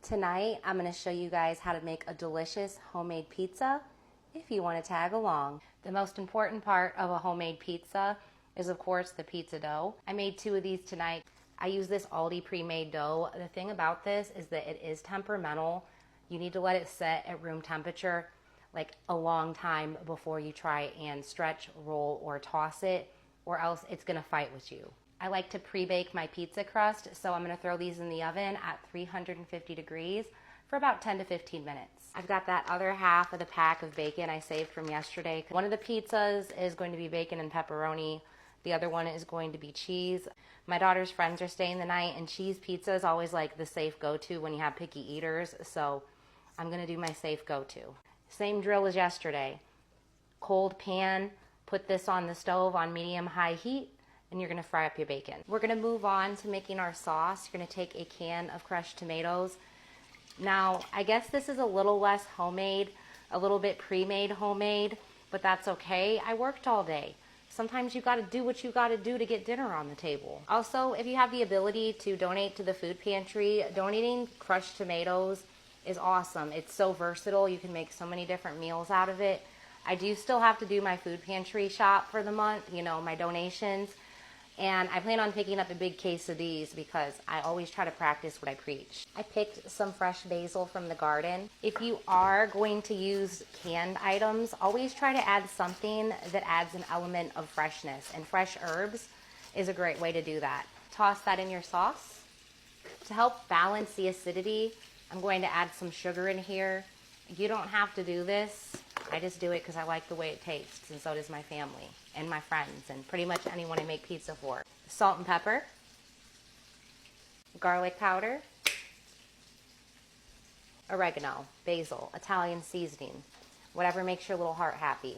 Tonight, I'm going to show you guys how to make a delicious homemade pizza if you want to tag along. The most important part of a homemade pizza is, of course, the pizza dough. I made 2 of these tonight. I use this Aldi pre-made dough. The thing about this is that it is temperamental. You need to let it set at room temperature like a long time before you try and stretch, roll, or toss it, or else it's going to fight with you. I like to pre-bake my pizza crust, so I'm going to throw these in the oven at 350 degrees for about 10 to 15 minutes. I've got that other half of the pack of bacon I saved from yesterday. One of the pizzas is going to be bacon and pepperoni. The other one is going to be cheese. My daughter's friends are staying the night, and cheese pizza is always like the safe go-to when you have picky eaters, so I'm going to do my safe go-to. Same drill as yesterday. Cold pan, put this on the stove on medium-high heat, and you're going to fry up your bacon. We're going to move on to making our sauce. You're going to take a can of crushed tomatoes. Now, I guess this is a little less homemade, a little bit pre-made homemade, but that's okay. I worked all day. Sometimes you got to do what you got to do to get dinner on the table. Also, if you have the ability to donate to the food pantry, donating crushed tomatoes is awesome. It's so versatile. You can make so many different meals out of it. I do still have to do my food pantry shop for the month, you know, my donations. And I plan on picking up a big case of these because I always try to practice what I preach. I picked some fresh basil from the garden. If you are going to use canned items, always try to add something that adds an element of freshness. And fresh herbs is a great way to do that. Toss that in your sauce. To help balance the acidity, I'm going to add some sugar in here. You don't have to do this. I just do it because I like the way it tastes, and so does my family and my friends and pretty much anyone I make pizza for. Salt and pepper, garlic powder, oregano, basil, Italian seasoning, whatever makes your little heart happy.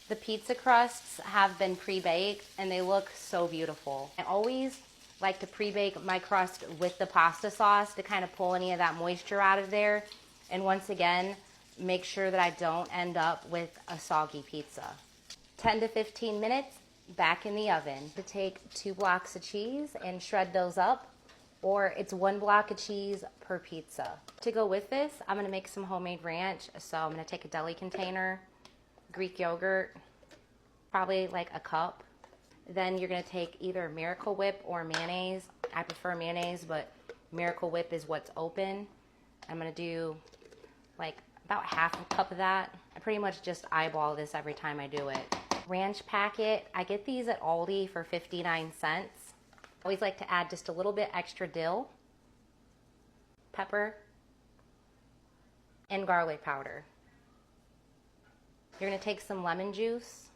The pizza crusts have been pre-baked and they look so beautiful. I always like to pre-bake my crust with the pasta sauce to kind of pull any of that moisture out of there. And once again, make sure that I don't end up with a soggy pizza. 10 to 15 minutes, back in the oven. To take 2 blocks of cheese and shred those up, or it's 1 block of cheese per pizza. To go with this, I'm gonna make some homemade ranch. So I'm gonna take a deli container, Greek yogurt, probably like a cup. Then you're gonna take either Miracle Whip or mayonnaise. I prefer mayonnaise, but Miracle Whip is what's open. I'm gonna do like about half a cup of that. I pretty much just eyeball this every time I do it. Ranch packet, I get these at Aldi for 59 cents. I always like to add just a little bit extra dill, pepper, and garlic powder. You're gonna take some lemon juice,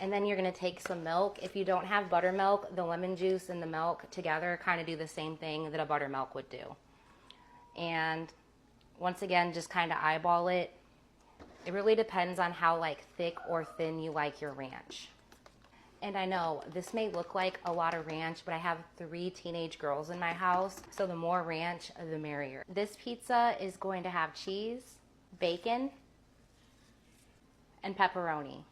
and then you're gonna take some milk. If you don't have buttermilk, the lemon juice and the milk together kind of do the same thing that a buttermilk would do. And once again, just kind of eyeball it. It really depends on how like thick or thin you like your ranch. And I know this may look like a lot of ranch, but I have 3 teenage girls in my house, so the more ranch, the merrier. This pizza is going to have cheese, bacon, and pepperoni.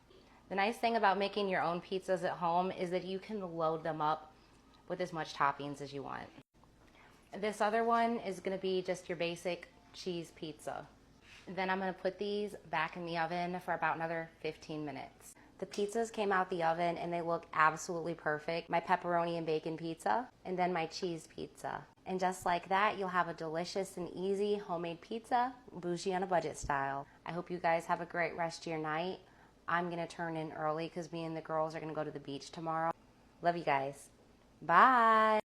The nice thing about making your own pizzas at home is that you can load them up with as much toppings as you want. This other one is going to be just your basic cheese pizza. Then I'm going to put these back in the oven for about another 15 minutes. The pizzas came out the oven and they look absolutely perfect. My pepperoni and bacon pizza, and then my cheese pizza. And just like that, you'll have a delicious and easy homemade pizza, bougie on a budget style. I hope you guys have a great rest of your night. I'm going to turn in early because me and the girls are going to go to the beach tomorrow. Love you guys. Bye.